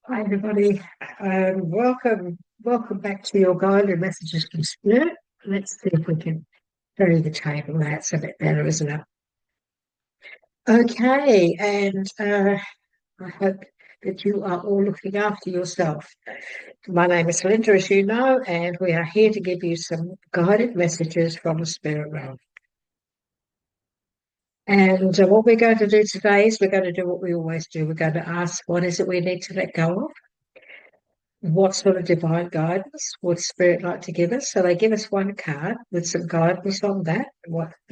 Hi, everybody. Welcome back to your guided messages from Spirit. Let's see if we can throw the table. That's a bit better, isn't it? Okay, and I hope that you are all looking after yourself. My name is Linda, as you know, and we are here to give you some guided messages from the Spirit realm. And what we're going to do today is we're going to do what we always do. We're going to ask, what is it we need to let go of? What sort of divine guidance would Spirit like to give us? So they give us one card with some guidance on that.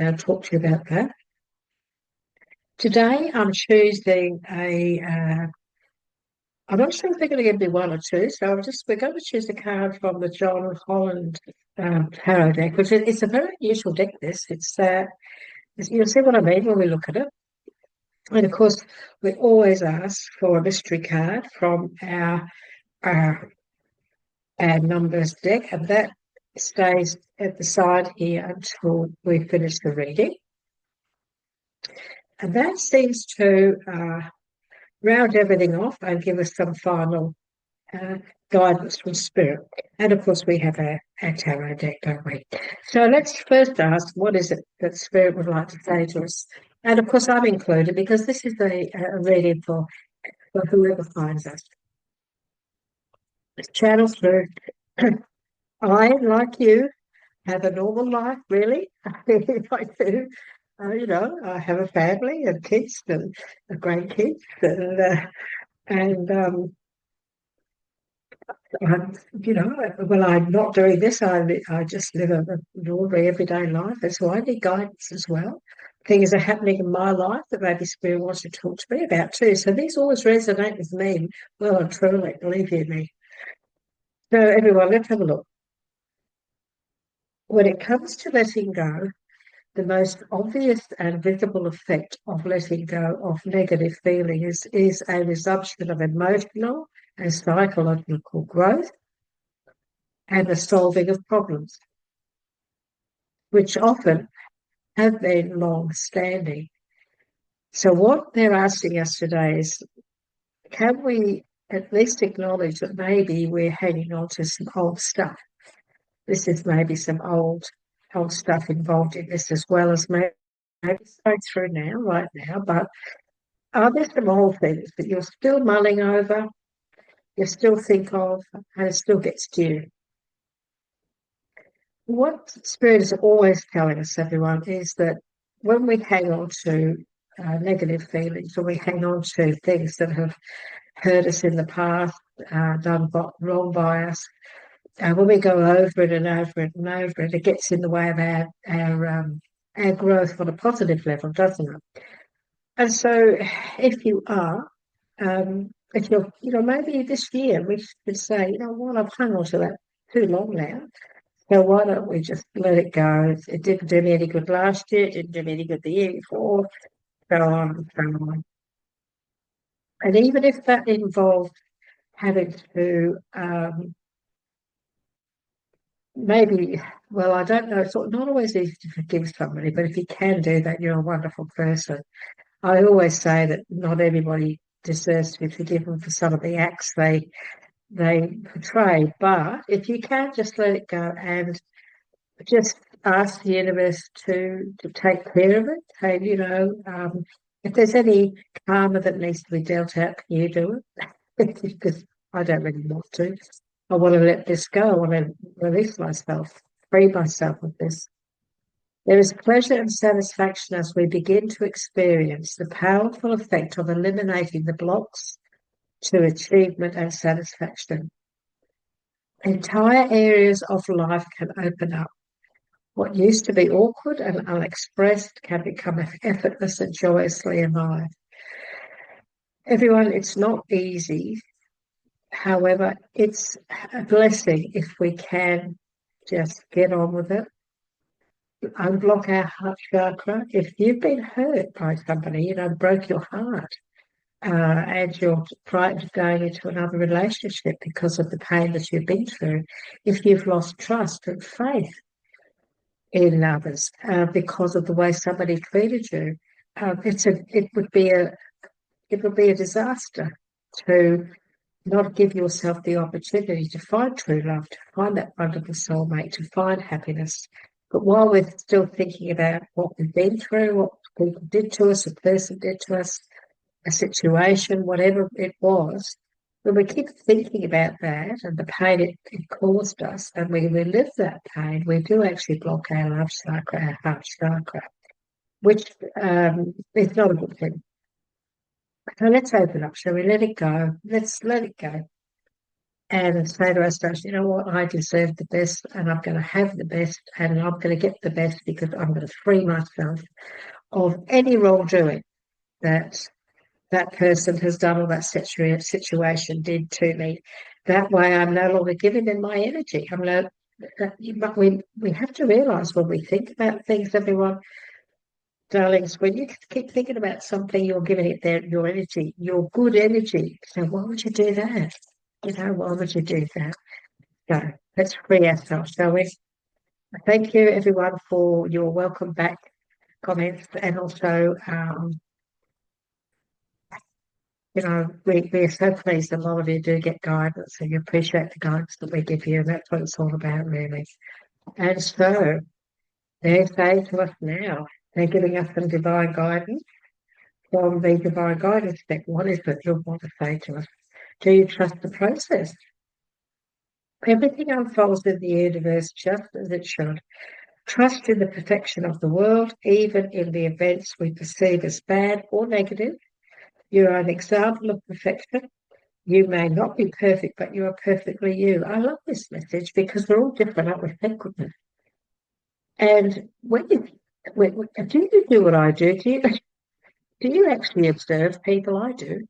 I'll talk to you about that. Today I'm choosing I'm not sure if they're going to give me one or two, so we're going to choose a card from the John Holland tarot deck, which it's a very unusual deck. You'll see what I mean when we look at it. And of course, we always ask for a mystery card from uh, our numbers deck, and that stays at the side here until we finish the reading. And that seems to round everything off and give us some final uh, guidance from Spirit. And of course, we have our tarot deck, don't we? So let's first ask, what is it that Spirit would like to say to us? And of course, I'm included because this is a reading for whoever finds us. Let's channel through. I, like you, have a normal life, really. I do. I have a family and kids and grandkids, and when I'm not doing this, I just live a ordinary everyday life. And so I need guidance as well. Things are happening in my life that maybe Spirit wants to talk to me about too. So these always resonate with me, well and truly, believe you me. So everyone, let's have a look. When it comes to letting go, the most obvious and visible effect of letting go of negative feelings is a resumption of emotional and psychological growth and the solving of problems, which often have been long standing. So, what they're asking us today is, can we at least acknowledge that maybe we're hanging on to some old stuff? This is maybe some old stuff involved in this, as well as maybe going through right now, but are there some old things that you're still mulling over, you still think of, and it still gets to you? What Spirit is always telling us, everyone, is that when we hang on to negative feelings, when we hang on to things that have hurt us in the past, done wrong by us, when we go over it and over it and over it, it gets in the way of our growth on a positive level, doesn't it? And so, if you are, if you're, maybe this year we should say, what, I've hung on to that too long now. So why don't we just let it go? It didn't do me any good last year. It didn't do me any good the year before. So on and so on. And even if that involved having to maybe, well, I don't know. It's not always easy to forgive somebody, but if you can do that, you're a wonderful person. I always say that not everybody deserves to be forgiven for some of the acts they portray, but if you can just let it go and just ask the universe to take care of it, and if there's any karma that needs to be dealt out, can you do it? Because I don't really want to. I want to let this go. I want to release myself, free myself of this. There is pleasure and satisfaction as we begin to experience the powerful effect of eliminating the blocks to achievement and satisfaction. Entire areas of life can open up. What used to be awkward and unexpressed can become effortless and joyously alive. Everyone, it's not easy. However, it's a blessing if we can just get on with it, unblock our heart chakra. If you've been hurt by somebody, broke your heart, and you're frightened of going into another relationship because of the pain that you've been through, if you've lost trust and faith in others because of the way somebody treated you, it would be a disaster to not give yourself the opportunity to find true love, to find that wonderful soulmate, to find happiness. But while we're still thinking about what we've been through, what people did to us, a person did to us, a situation, whatever it was, when we keep thinking about that and the pain it caused us, and we relive that pain, we do actually block our love chakra, our heart chakra, which is not a good thing. So let's open up. Shall we let it go? Let's let it go and say to ourselves, you know what, I deserve the best and I'm going to have the best and I'm going to get the best because I'm going to free myself of any wrongdoing that that person has done or that situation did to me. That way I'm no longer giving them my energy. I'm no, but we have to realise when we think about things, everyone, darlings, when you keep thinking about something, you're giving it your energy, your good energy. So why would you do that? You know, why would you do that? So let's free ourselves, shall we? Thank you, everyone, for your welcome back comments, and also, we're so pleased that a lot of you do get guidance, and you appreciate the guidance that we give you, and that's what it's all about, really. And so they're saying to us now, they're giving us some divine guidance from the divine guidance deck. What is it you want to say to us? Do you trust the process? Everything unfolds in the universe just as it should. Trust in the perfection of the world, even in the events we perceive as bad or negative. You are an example of perfection. You may not be perfect, but you are perfectly you. I love this message because we're all different, aren't we? Thank goodness. And do you do what I do? Do you actually observe people? I do.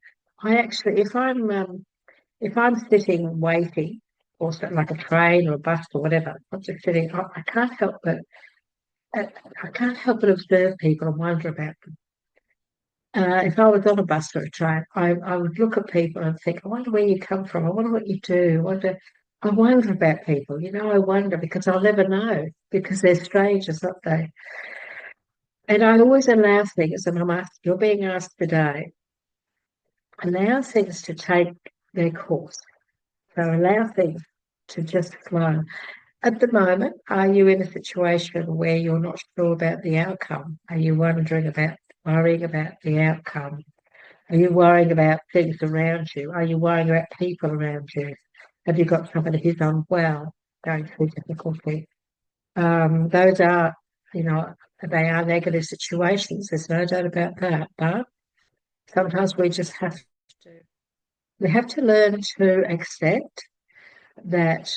I actually, if I'm sitting waiting, or something like a train or a bus or whatever, I'm just sitting. I can't help but I can't help but observe people and wonder about them. If I was on a bus or a train, I would look at people and think, I wonder where you come from. I wonder what you do. I wonder about people. I wonder because I'll never know because they're strangers, aren't they? And I always allow things, and you're being asked today, allow things to take their course. So allow things to just flow. At the moment, are you in a situation where you're not sure about the outcome? Are you worrying about the outcome? Are you worrying about things around you? Are you worrying about people around you? Have you got somebody who's unwell, going through difficulty? Those are, you know, they are negative situations. There's no doubt about that. But sometimes we have to learn to accept that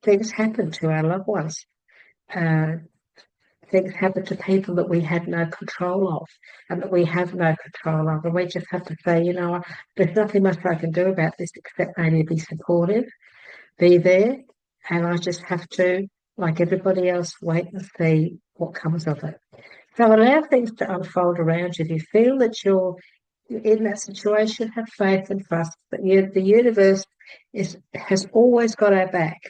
things happen to our loved ones. Uh, Things happen to people that we had no control of and that we have no control of. And we just have to say, there's nothing much I can do about this except maybe be supportive, be there. And I just have to, like everybody else, wait and see what comes of it. So allow things to unfold around you. If you feel that you're in that situation, have faith and trust that the universe has always got our back.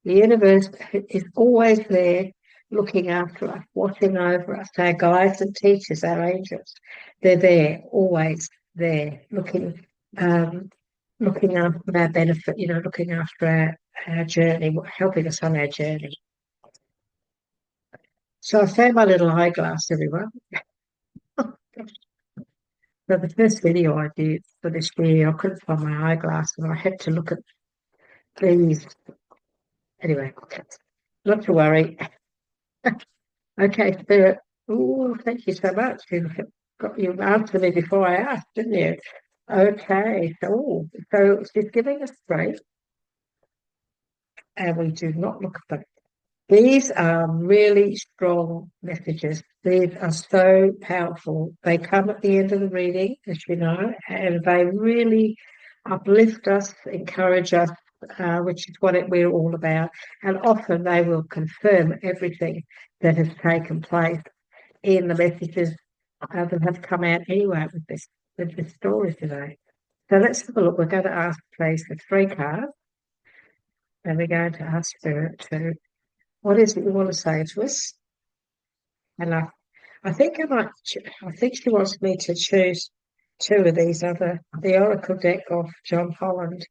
The universe is always there looking after us, watching over us, our guides and teachers, our angels. They're there, always there, looking after our benefit, looking after our journey, helping us on our journey. So I found my little eyeglass, everyone. So the first video I did for this year, I couldn't find my eyeglass and I had to look at these. Anyway, not to worry. Okay, Spirit. Oh, thank you so much. You answered me before I asked, didn't you? Okay, so she's giving us grace, and we do not look at them. These are really strong messages. These are so powerful. They come at the end of the reading, as you know, and they really uplift us, encourage us, which is what we're all about. And often they will confirm everything that has taken place in the messages that have come out anyway with this story today. So let's have a look. We're going to ask, please, for 3 cards, and we're going to ask Spirit to what is it you want to say to us? And I think I think she wants me to choose two of these other, the Oracle deck of John Holland.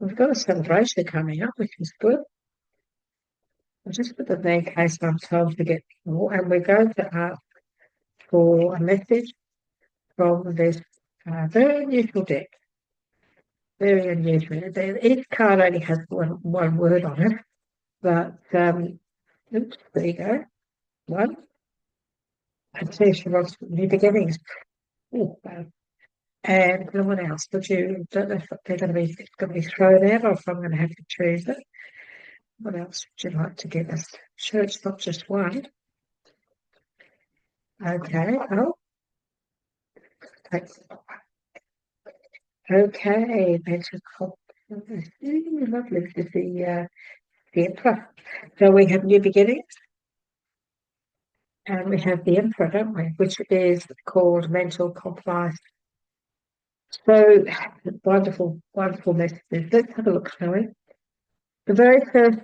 We've got a celebration coming up, which is good. I'll just put it there in case I'm told to get more. And we're going to ask for a message from this very unusual deck. Very unusual. Each card only has one word on it, but oops, there you go. One. And see if she wants new beginnings. Ooh, and no one else. Don't know if they're going to be thrown out or if I'm going to have to choose it. What else would you like to give us? Sure, it's not just one. Okay. Oh, thanks. Okay. Mental competence. Lovely to see the Emperor. So we have new beginnings, and we have the Emperor, don't we? Which is called mental compliance. So wonderful, wonderful messages. Let's have a look, shall we? The very first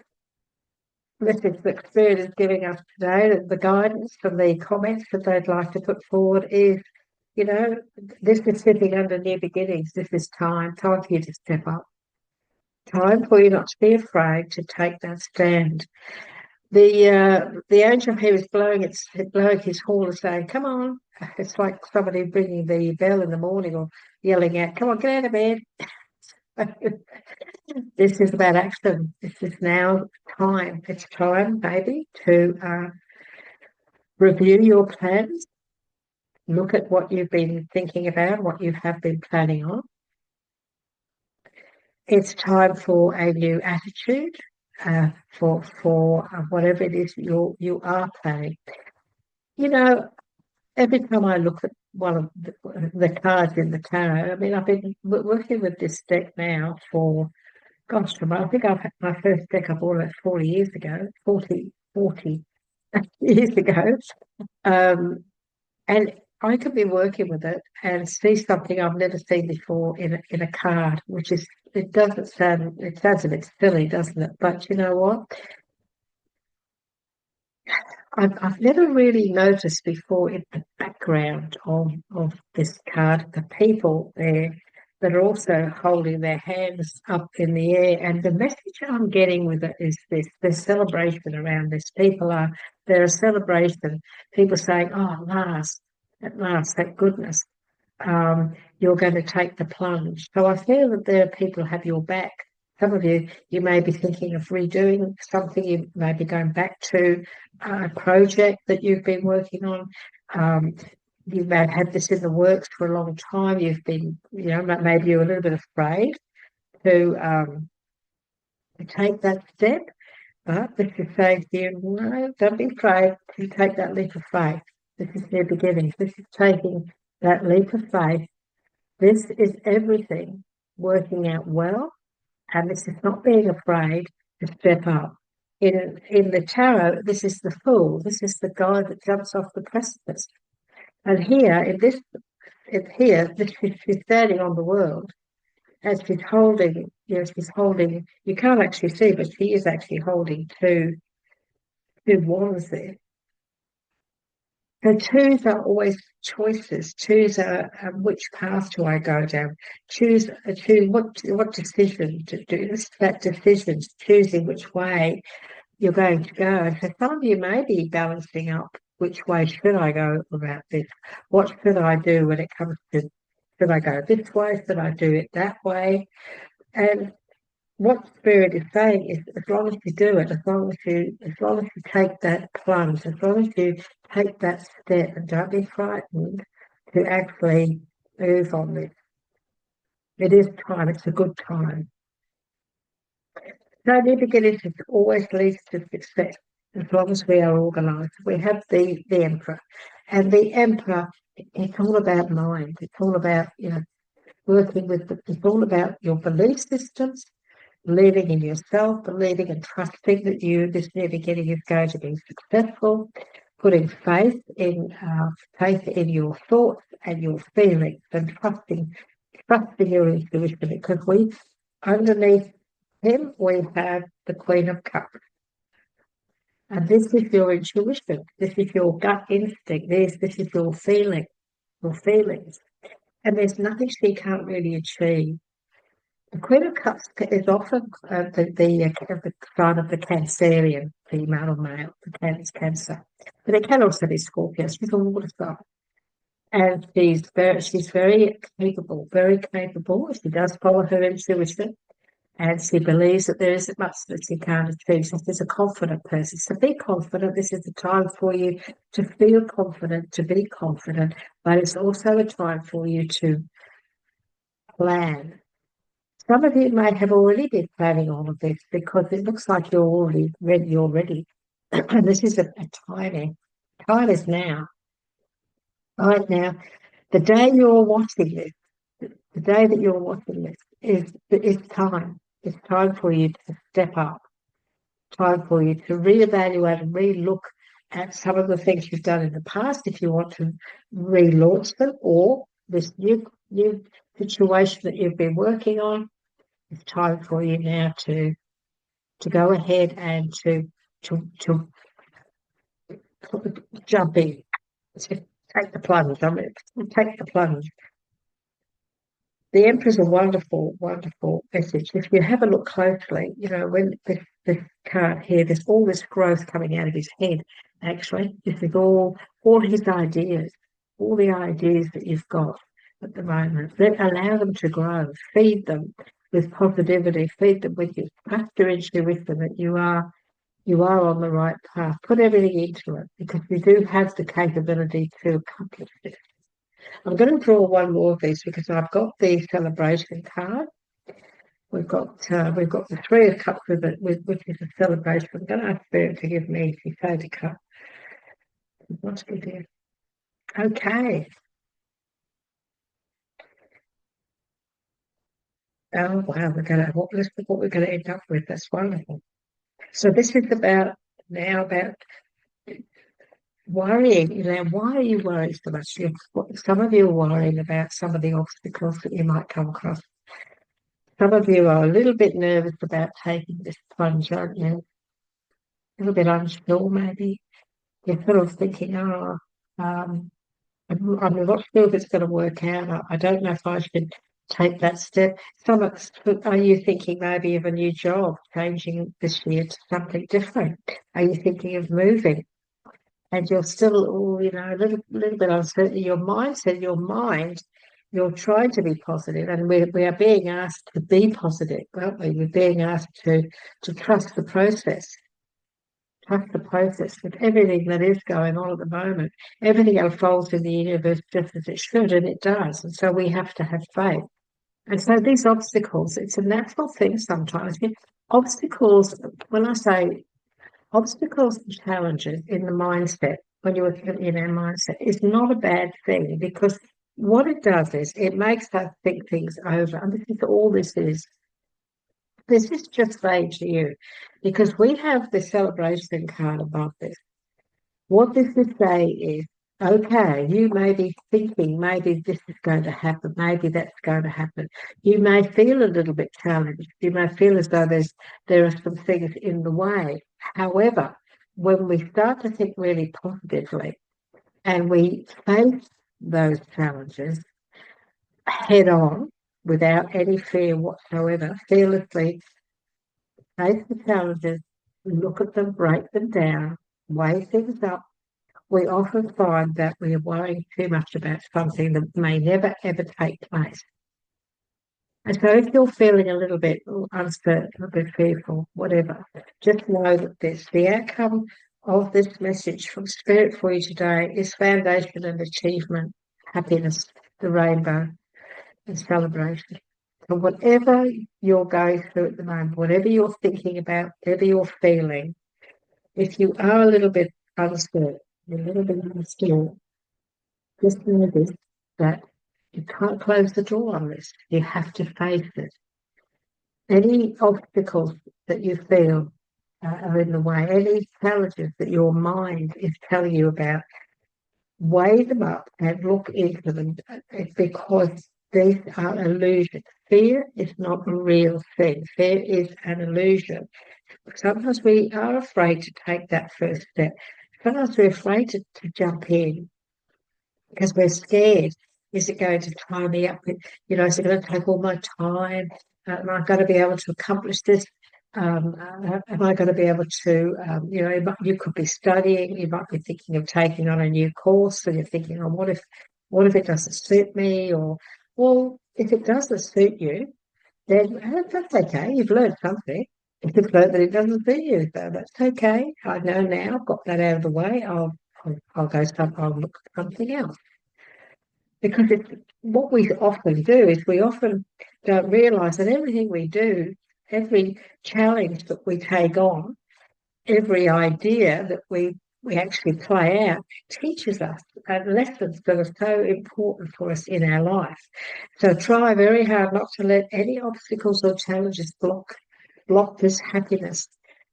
message that Spirit is giving us today, the guidance from the comments that they'd like to put forward is, you know, this is sitting under new beginnings. This is time for you to step up. Time for you not to be afraid to take that stand. The angel here is blowing his horn and saying, "Come on!" It's like somebody ringing the bell in the morning or yelling out, "Come on, get out of bed!" This is about action. This is now time. It's time, baby, to review your plans. Look at what you've been thinking about, what you have been planning on. It's time for a new attitude for whatever it is you are planning. You know, every time I look at one of the cards in the tarot, I mean, I've been working with this deck now for, gosh, I think I've had my first deck I bought it 40 years ago, 40 years ago. And I could be working with it and see something I've never seen before in a card, which is, it sounds a bit silly, doesn't it? But you know what? I've never really noticed before in the background of this card, the people there that are also holding their hands up in the air. And the message I'm getting with it is this: there's celebration around this. There are celebration. People saying, "Oh, at last, thank goodness, you're going to take the plunge." So I feel that there are people who have your back. Some of you may be thinking of redoing something. You may be going back to a project that you've been working on. You may have had this in the works for a long time. You've been, maybe you're a little bit afraid to take that step. But this is saying to you, no, don't be afraid to take that leap of faith. This is their beginnings. This is taking that leap of faith. This is everything working out well. And this is not being afraid to step up. In the tarot, this is the fool. This is the guy that jumps off the precipice. And she's standing on the world, and she's holding. You can't actually see, but she is actually holding two wands there. So twos are always choices. Twos are which path do I go down? Choose what decision to do. This that decision, choosing which way you're going to go. And so some of you may be balancing up which way should I go about this? What should I do when it comes to, should I go this way? Should I do it that way? And what Spirit is saying is, as long as you do it, as long as you take that plunge, as long as you take that step and don't be frightened to actually move on this. It is time, it's a good time. No new beginnings always leads to success as long as we are organised. We have the Emperor, and the Emperor, it's all about mind. It's all about, working with, it's all about your belief systems, believing in yourself, believing and trusting that this new beginning is going to be successful, putting faith in your thoughts and your feelings, and trusting your intuition, because underneath him we have the Queen of Cups. And this is your intuition, this is your gut instinct, this is your feelings. and there's nothing she can't really achieve. The Queen of Cups is often the sign of the Cancerian, female or male, the Cancer, but it can also be Scorpio. She's a water sign, and she's very capable, very capable. She does follow her intuition, and she believes that there isn't much that she can't achieve. So she's a confident person. So be confident. This is the time for you to feel confident, to be confident, but it's also a time for you to plan. Some of you may have already been planning all of this because it looks like you're already ready. You're ready. And this is a timing. Time is now. Right now. The day you're watching this, the day that you're watching this is time. It's time for you to step up. Time for you to reevaluate and relook at some of the things you've done in the past if you want to relaunch them, or this new situation that you've been working on. It's time for you now to go ahead and to jump in, to take the plunge. I mean, take the plunge. The Emperor's a wonderful, wonderful message. If you have a look closely, you know, when this card here, there's all this growth coming out of his head, actually. This is all his ideas, all the ideas that you've got at the moment. Allow them to grow, feed them with positivity, feed them with your trust your intuition that you are on the right path. Put everything into it because you do have the capability to accomplish this. I'm going to draw one more of these because I've got the celebration card. We've got the Three of Cups with it, which is a celebration. I'm going to ask Spirit to give me the Third of Cups. What's good here? Okay. Oh wow, this is what we're going to end up with. That's wonderful. So this is about worrying. You know, why are you worried so much? Some of you are worrying about some of the obstacles that you might come across. Some of you are a little bit nervous about taking this plunge, aren't you? A little bit unsure, maybe. You're sort of thinking, oh, um, I'm not sure if it's going to work out. I don't know if I should take that step. Are you thinking maybe of a new job, changing this year to something different? Are you thinking of moving? And you're still, you know, a little bit uncertain. Your mind, you're trying to be positive, and we are being asked to be positive, aren't we? We're being asked to trust the process. Trust the process with everything that is going on at the moment. Everything unfolds in the universe just as it should, and it does. And so we have to have faith. And so these obstacles, it's a natural thing sometimes. Obstacles, when I say obstacles and challenges in the mindset, when you're in our mindset, is not a bad thing because what it does is it makes us think things over. And this is all this is. This is just saying to you, because we have the celebration card above this. What this is saying is, okay, you may be thinking maybe this is going to happen, maybe that's going to happen. You may feel a little bit challenged. You may feel as though there are some things in the way. However, when we start to think really positively and we face those challenges head on without any fear whatsoever, fearlessly face the challenges, look at them, break them down, weigh things up, we often find that we are worrying too much about something that may never ever take place. And so if you're feeling a little bit uncertain, a bit fearful, whatever, just know that the outcome of this message from Spirit for you today is foundation and achievement, happiness, the rainbow, and celebration. So whatever you're going through at the moment, whatever you're thinking about, whatever you're feeling, if you are a little bit uncertain, a little bit unsure, just know this, that you can't close the door on this. You have to face it. Any obstacles that you feel are in the way, any challenges that your mind is telling you about, weigh them up and look into them because these are illusions. Fear is not a real thing. Fear is an illusion. Sometimes we are afraid to take that first step. Sometimes we're afraid to jump in because we're scared. Is it going to tie me up with, is it going to take all my time? Am I going to be able to accomplish this? Am I going to be able to, you could be studying, you might be thinking of taking on a new course, and you're thinking, oh, what if it doesn't suit me? Or, well, if it doesn't suit you, then that's okay. You've learned something. You've learned that it doesn't suit you, so that's okay. I know now. I've got that out of the way. I'll look at something else. Because what we often do is we often don't realise that everything we do, every challenge that we take on, every idea that we actually play out teaches us lessons that are so important for us in our life. So try very hard not to let any obstacles or challenges block this happiness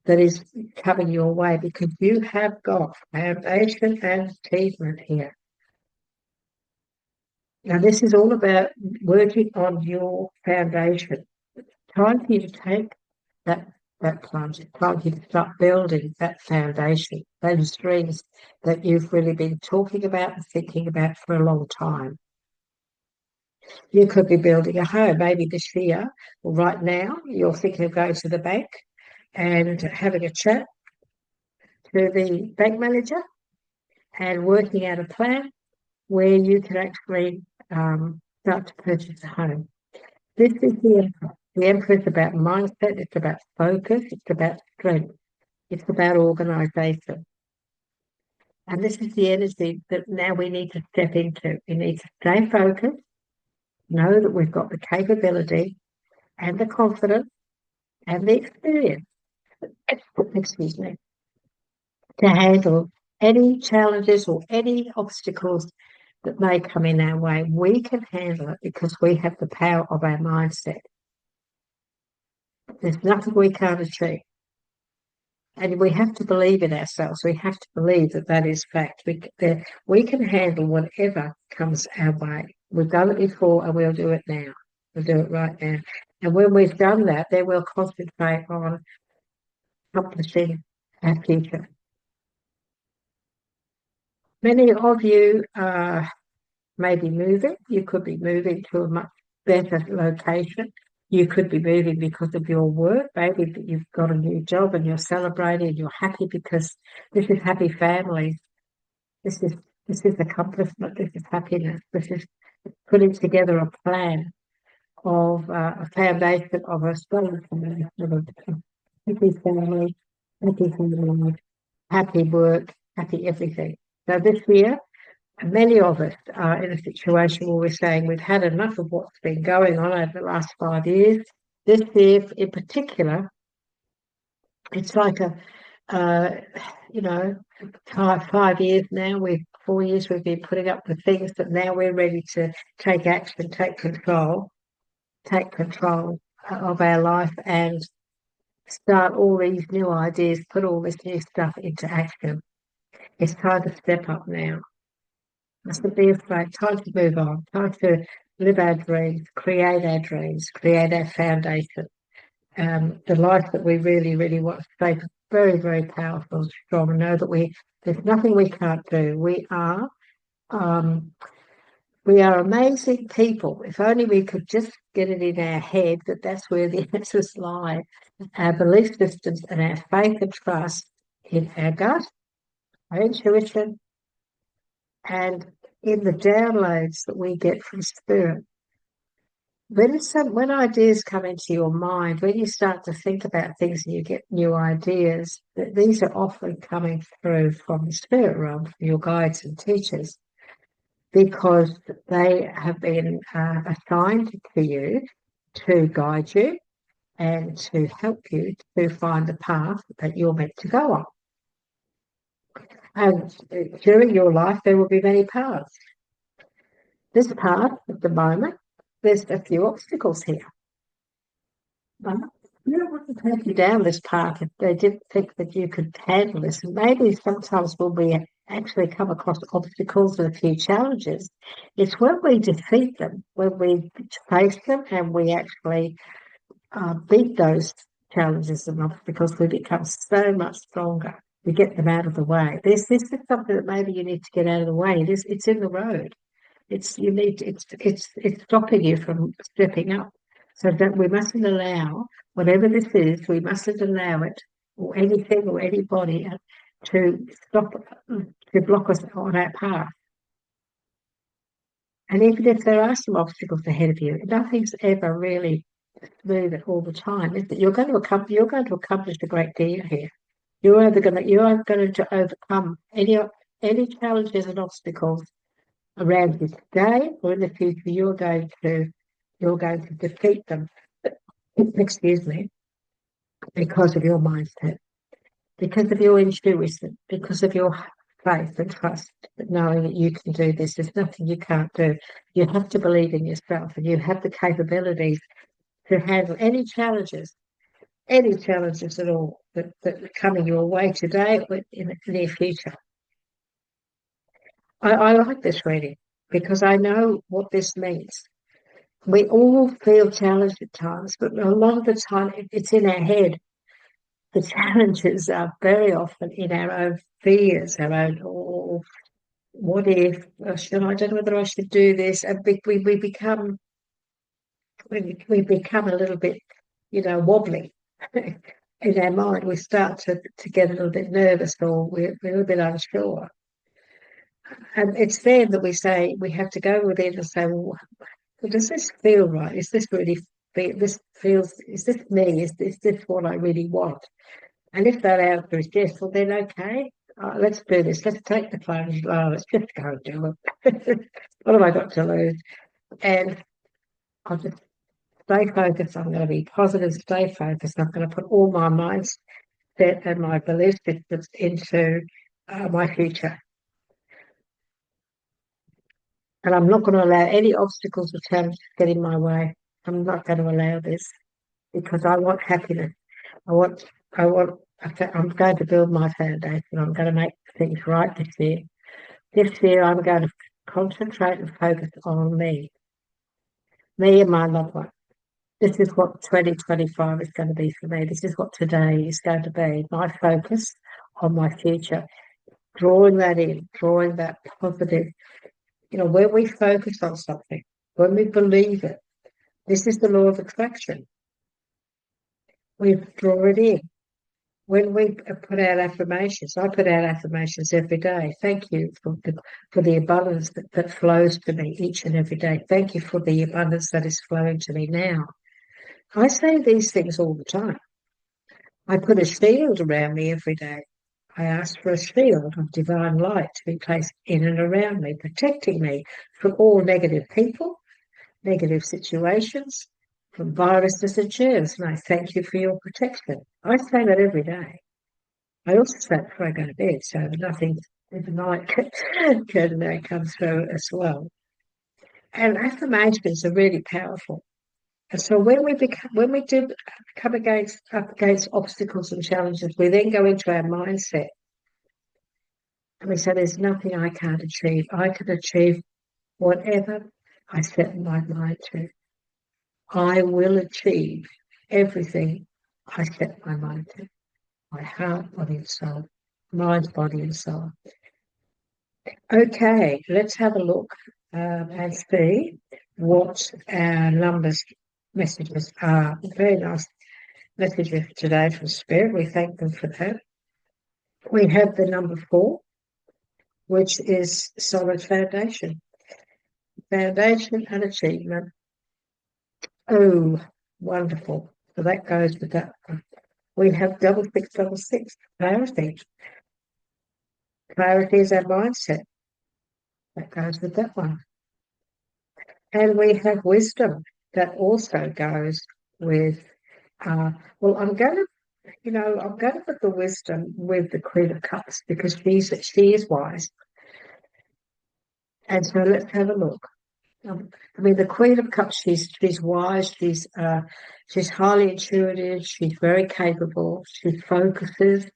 that is coming your way, because you have got foundation and achievement here. Now, this is all about working on your foundation. Time for you to take that plunge. It's time for you to start building that foundation, those dreams that you've really been talking about and thinking about for a long time. You could be building a home maybe this year, or right now you're thinking of going to the bank and having a chat to the bank manager and working out a plan where you can actually start to purchase a home. This is the Emperor. The Emperor is about mindset, it's about focus, it's about strength, it's about organisation. And this is the energy that now we need to step into. We need to stay focused, know that we've got the capability and the confidence and the experience, excuse me, to handle any challenges or any obstacles that may come in our way. We can handle it because we have the power of our mindset. There's nothing we can't achieve. And we have to believe in ourselves. We have to believe that that is fact. We can handle whatever comes our way. We've done it before and we'll do it now. We'll do it right now. And when we've done that, then we'll concentrate on accomplishing our future. Many of you may be moving. You could be moving to a much better location. You could be moving because of your work. Maybe you've got a new job and you're celebrating, you're happy because this is happy families. This is accomplishment, this is happiness, this is putting together a plan of a foundation of a strong community, of a happy family, happy work, happy everything. So this year, many of us are in a situation where we're saying we've had enough of what's been going on over the last 5 years. This year, in particular, it's like you know, 5 years now. 4 years we've been putting up with things, but now we're ready to take action, take control of our life and start all these new ideas, put all this new stuff into action. It's time to step up now. Mustn't be afraid. Time to move on. Time to live our dreams, create our foundation. The life that we really, really want to stay very, very powerful and strong. And know that there's nothing we can't do. We are amazing people. If only we could just get it in our head that that's where the answers lie. Our belief systems and our faith and trust in our gut, our intuition, and in the downloads that we get from spirit. When ideas come into your mind, when you start to think about things and you get new ideas, these are often coming through from the spirit realm, from your guides and teachers, because they have been assigned to you to guide you and to help you to find the path that you're meant to go on. And during your life, there will be many paths. This path at the moment, there's a few obstacles here. But you don't want to take you down this path if they didn't think that you could handle this. And maybe sometimes when we actually come across obstacles and a few challenges, it's when we defeat them, when we face them and we actually beat those challenges and obstacles, we become so much stronger. We get them out of the way. This is something that maybe you need to get out of the way. It's in the road. It's stopping you from stepping up. So that we mustn't allow whatever this is, we mustn't allow it or anything or anybody to stop to block us on our path. And even if there are some obstacles ahead of you, nothing's ever really smooth all the time, is it? You're going to accomplish a great deal here. You are going to overcome any challenges and obstacles around you today or in the future. You're going to defeat them. Excuse me, because of your mindset, because of your intuition, because of your faith and trust, knowing that you can do this. There's nothing you can't do. You have to believe in yourself, and you have the capabilities to handle any challenges at all that are coming your way today or in the near future. I like this reading because I know what this means. We all feel challenged at times, but a lot of the time it's in our head. The challenges are very often in our own fears, our own, oh, what if, I don't know whether I should do this. And we become a little bit, wobbly in our mind. We start to get a little bit nervous or we're a bit unsure. And it's then that we say, we have to go within and say, well, does this feel right? Is this really, is this me? Is this what I really want? And if that answer is yes, well then okay, let's do this. Let's take the plunge. Let's just go and do it. What have I got to lose? And I'll just stay focused. I'm going to be positive, stay focused. I'm going to put all my mindset and my belief systems into my future. And I'm not going to allow any obstacles or challenges to get in my way. I'm not going to allow this because I want happiness. I want, I'm going to build my foundation. I'm going to make things right this year. This year, I'm going to concentrate and focus on me and my loved one. This is what 2025 is going to be for me. This is what today is going to be. My focus on my future, drawing that positive. When we focus on something, when we believe it, this is the law of attraction. We draw it in. When we put out affirmations, I put out affirmations every day. Thank you for the abundance that flows to me each and every day. Thank you for the abundance that is flowing to me now. I say these things all the time. I put a shield around me every day. I ask for a shield of divine light to be placed in and around me, protecting me from all negative people, negative situations, from viruses and germs. And I thank you for your protection. I say that every day. I also say it before I go to bed, so nothing in the night can come through as well. And affirmations are really powerful. And so when we do come up against obstacles and challenges, we then go into our mindset and we say, "There's nothing I can't achieve. I can achieve whatever I set my mind to. I will achieve everything I set my mind to. My heart, body, and soul. Mind, body, and soul." Okay, let's have a look and see what our numbers messages are. Very nice messages today from Spirit. We thank them for that. We have the number 4, which is solid foundation. Foundation and achievement. Oh, wonderful. So that goes with that one. We have 6666, clarity. Clarity is our mindset. That goes with that one. And we have wisdom that also goes with, well, I'm going to put the wisdom with the Queen of Cups because she is wise. And so let's have a look. The Queen of Cups, she's wise, she's highly intuitive, she's very capable, she focuses,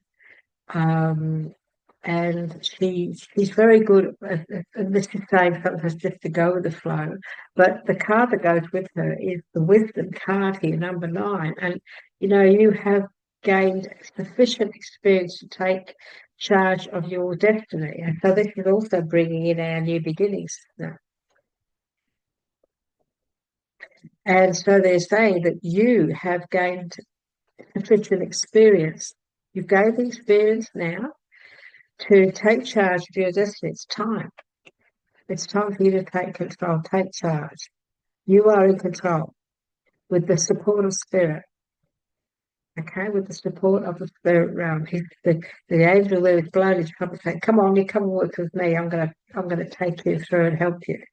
and she's very good and this is saying sometimes just to go with the flow. But the card that goes with her is the wisdom card here, number 9. And you have gained sufficient experience to take charge of your destiny. And so this is also bringing in our new beginnings now. And so they're saying that you have gained sufficient experience. You've gained the experience now to take charge of your destiny. It's time. It's time for you to take control, take charge. You are in control with the support of spirit. Okay, with the support of the spirit realm. The angel there is blowing his trumpet saying, "Come on, you come and work with me. I'm gonna take you through and help you."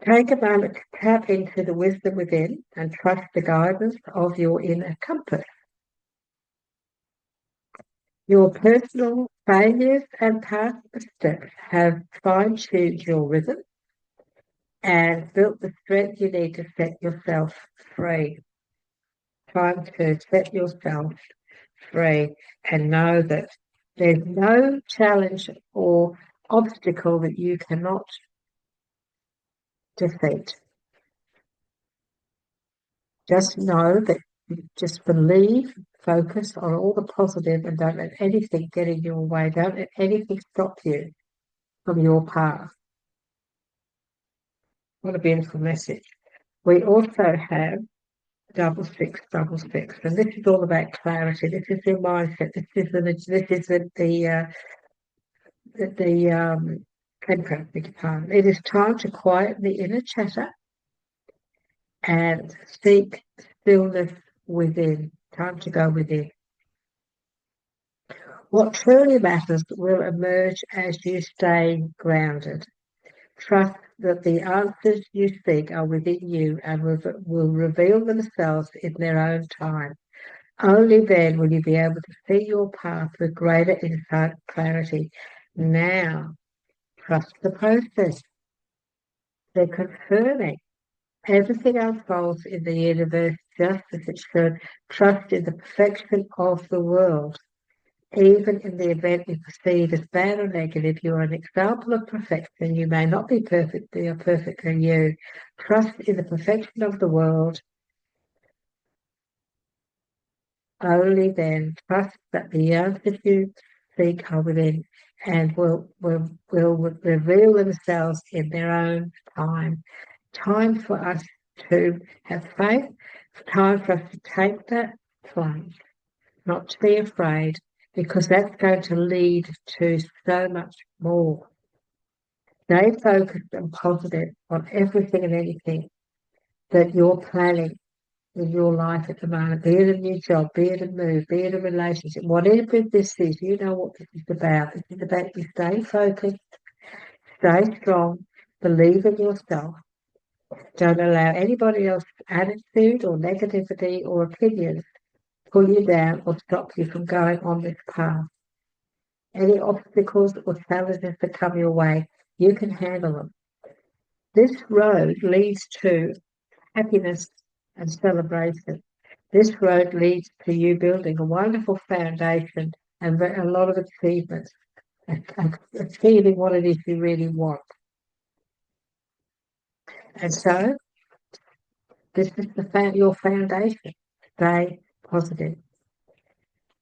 Take a moment to tap into the wisdom within and trust the guidance of your inner compass. Your personal failures and past missteps have fine-tuned your rhythm and built the strength you need to set yourself free. Time to set yourself free and know that there's no challenge or obstacle that you cannot defeat. Just know that just believe, focus on all the positive, and don't let anything get in your way. Don't let anything stop you from your path. What a beautiful message. We also have double six, and this is all about clarity. This is your mindset. This is the temperance, beg your pardon. It is time to quiet the inner chatter and seek stillness within. Time to go within. What truly matters will emerge as you stay grounded. Trust that the answers you seek are within you and will reveal themselves in their own time. Only then will you be able to see your path with greater insight and clarity. Now, trust the process. They're confirming everything unfolds in the universe just as it should. Trust in the perfection of the world. Even in the event you perceive as bad or negative, you are an example of perfection. You may not be perfect, but you're perfectly you. Trust in the perfection of the world. Only then trust that the answers you seek are within and will reveal themselves in their own time. Time for us to have faith. Time for us to take that plunge, not to be afraid, because that's going to lead to so much more. Stay focused and positive on everything and anything that you're planning in your life at the moment, be it a new job, be it a move, be it a relationship, whatever this is, you know what this is about. This is about you staying focused, stay strong, believe in yourself. Don't allow anybody else's attitude or negativity or opinions pull you down or stop you from going on this path. Any obstacles or challenges that come your way, you can handle them. This road leads to happiness and celebration. This road leads to you building a wonderful foundation and a lot of achievements, achieving what it is you really want. And so, this is your foundation. Stay positive.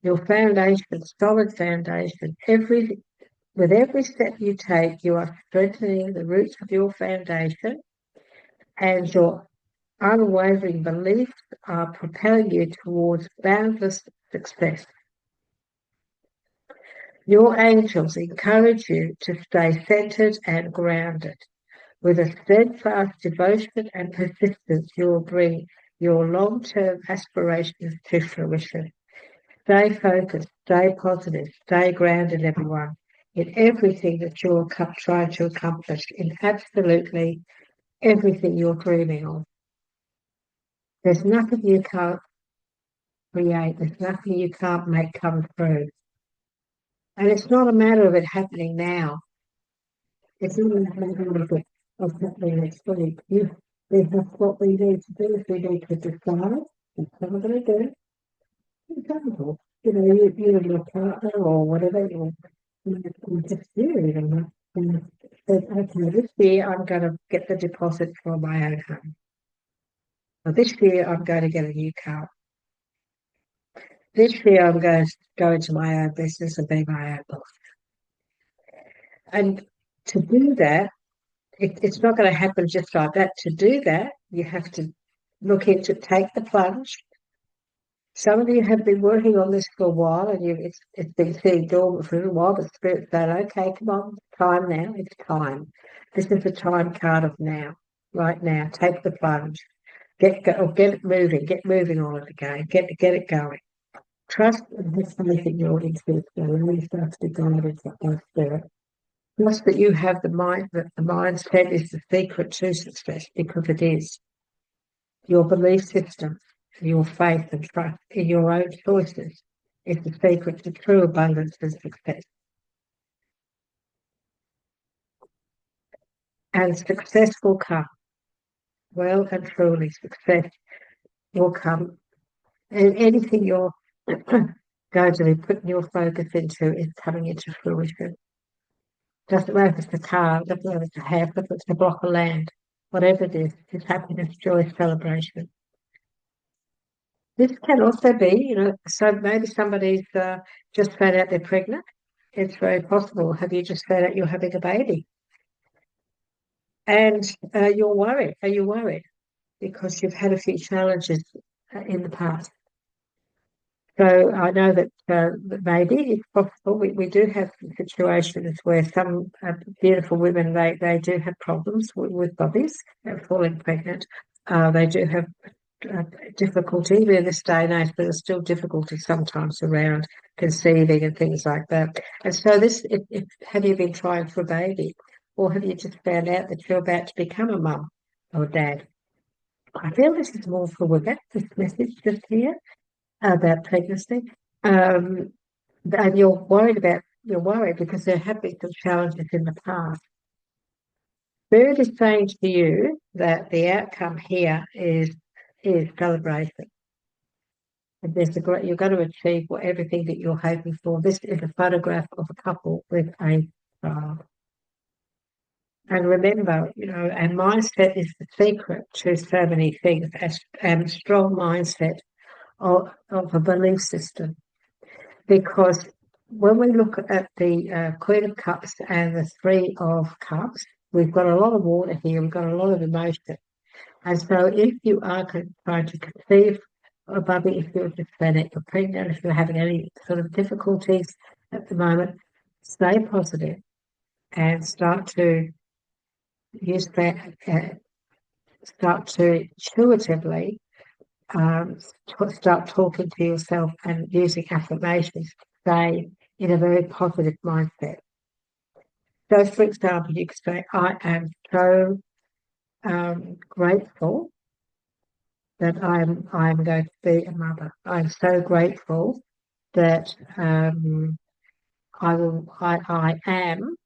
Your foundation, solid foundation. With every step you take, you are strengthening the roots of your foundation, and your unwavering beliefs are propelling you towards boundless success. Your angels encourage you to stay centered and grounded. With a steadfast devotion and persistence, you will bring your long-term aspirations to fruition. Stay focused, stay positive, stay grounded, everyone, in everything that you're trying to accomplish, in absolutely everything you're dreaming of. There's nothing you can't create, there's nothing you can't make come true. And it's not a matter of it happening now. It's not a matter of happening next week. That's what we need to do is we need to decide that's what we're going to do. For example, you and your partner or whatever, you just do even said, okay, this year I'm going to get the deposit for my own home. Or this year I'm going to get a new car. This year I'm going to go into my own business and be my own boss. And to do that, It's not going to happen just like that. To do that, you have to look into take the plunge. Some of you have been working on this for a while, and it's been sitting dormant for a little while. But Spirit said, "Okay, come on, time now. It's time. This is the time card of now, right now. Take the plunge. Get it moving. Get moving on it again. Get it going. Trust and have faith in your intuition. And really start to be guided by Spirit. Trust that you have the mind. That the mindset is the secret to success because it is. Your belief system, your faith and trust in your own choices is the secret to true abundance and success. And success will come. Well and truly, success will come. And anything you're going to be putting your focus into is coming into fruition. Doesn't matter if it's a car, doesn't matter if it's a house, if it's a block of land, whatever it is, it's happiness, joy, celebration. This can also be, so maybe somebody's just found out they're pregnant. It's very possible. Have you just found out you're having a baby? And you're worried. Are you worried? Because you've had a few challenges in the past. So I know that maybe it's possible. We do have situations where some beautiful women, they do have problems with bodies, falling pregnant. They do have difficulty in this day and age, but there's still difficulty sometimes around conceiving and things like that. And so have you been trying for a baby, or have you just found out that you're about to become a mum or dad? I feel this is more for women, this message just here about pregnancy. And you're worried because there have been some challenges in the past. Spirit is saying to you that the outcome here is celebration. And you're going to achieve everything that you're hoping for. This is a photograph of a couple with a child. And remember, a mindset is the secret to so many things, and strong mindset of a belief system. Because when we look at the Queen of Cups and the Three of Cups, we've got a lot of water here, we've got a lot of emotion. And so if you are trying to conceive a baby, if you're just you're pregnant, if you're having any sort of difficulties at the moment, stay positive and start to use that, start to intuitively start talking to yourself and using affirmations to stay in a very positive mindset. So, for example, you could say, I am so grateful that I'm going to be a mother. I'm so grateful that I am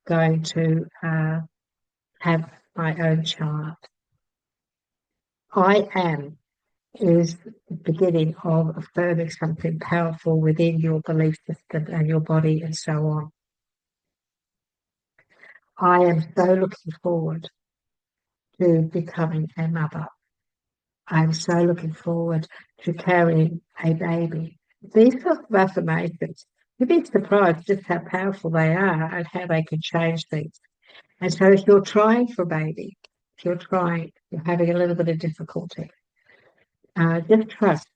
going to have my own child. I am is the beginning of affirming something powerful within your belief system and your body and so on. I am so looking forward to becoming a mother. I'm so looking forward to carrying a baby. These sorts of affirmations, you'd be surprised just how powerful they are and how they can change things. And so if you're trying for a baby, if you're having a little bit of difficulty, just trust,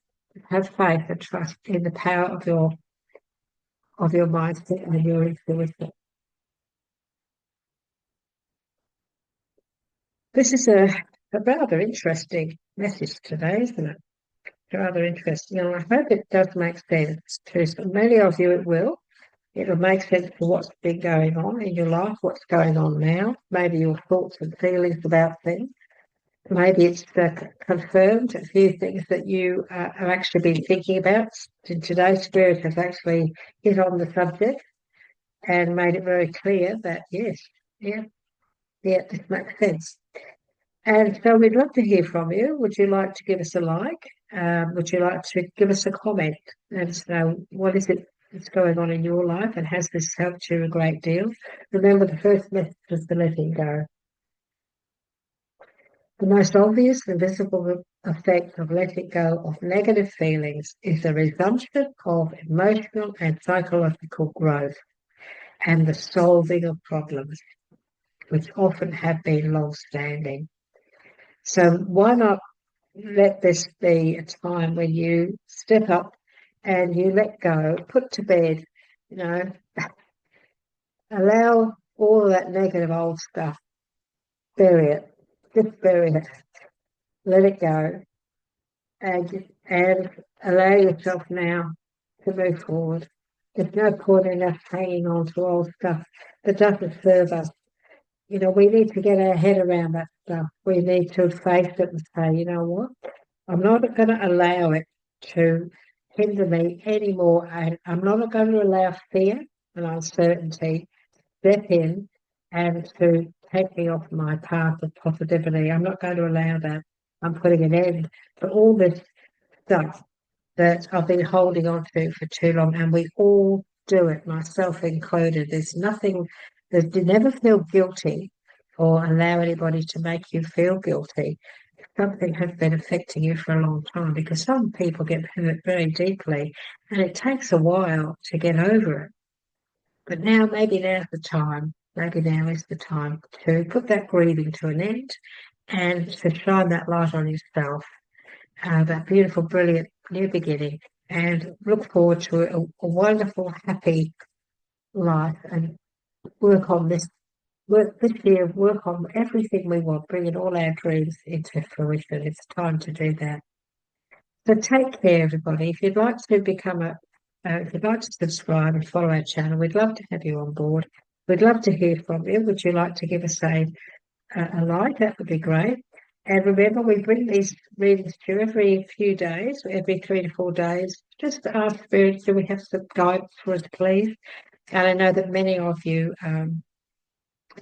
have faith and trust in the power of your mindset and your intuition. This is a rather interesting message today, isn't it? Rather interesting. And I hope it does make sense to many of you. It will. It'll make sense for what's been going on in your life, what's going on now, maybe your thoughts and feelings about things. Maybe it's confirmed a few things that you have actually been thinking about. Today's Spirit has actually hit on the subject and made it very clear that, yes, yeah, this makes sense. And so we'd love to hear from you. Would you like to give us a like? Would you like to give us a comment and say what is it that's going on in your life, and has this helped you a great deal? Remember, the first message was the letting go. The most obvious and visible effect of letting go of negative feelings is the resumption of emotional and psychological growth and the solving of problems. which often have been long-standing. So why not let this be a time when you step up and you let go, put to bed, you know, allow all of that negative old stuff, bury it, just bury it, let it go, and allow yourself now to move forward. There's no point in us hanging on to old stuff that doesn't serve us. We need to get our head around that stuff. We need to face it and say, you know what? I'm not going to allow it to hinder me anymore. I'm not going to allow fear and uncertainty step in and to take me off my path of positivity. I'm not going to allow that. I'm putting an end to all this stuff that I've been holding on to for too long, and we all do it, myself included. You never feel guilty or allow anybody to make you feel guilty. Something has been affecting you for a long time, because some people get hurt very deeply and it takes a while to get over it. But maybe now is the time to put that grieving to an end and to shine that light on yourself, that beautiful, brilliant new beginning, and look forward to a wonderful, happy life, and work on this. Work this year, work on everything we want, bringing all our dreams into fruition. It's time to do that. So take care, everybody. If you'd like to subscribe and follow our channel, we'd love to have you on board. We'd love to hear from you. Would you like to give us a like? That would be great. And remember, we bring these readings to you every few days, every 3 to 4 days. Just ask Spirit, do we have some guidance for us, please? And I know that many of you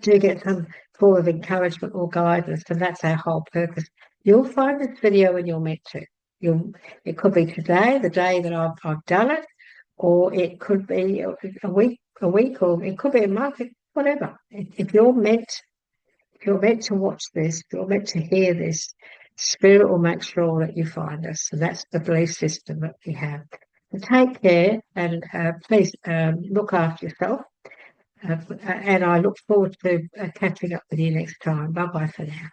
do get some form of encouragement or guidance, and that's our whole purpose. You'll find this video when you're meant to. It could be today, the day that I've done it, or it could be a week, or it could be a month, whatever. If you're meant to watch this, if you're meant to hear this, Spirit will make sure that you find us. And that's the belief system that we have. So take care, and please look after yourself. And I look forward to catching up with you next time. Bye bye for now.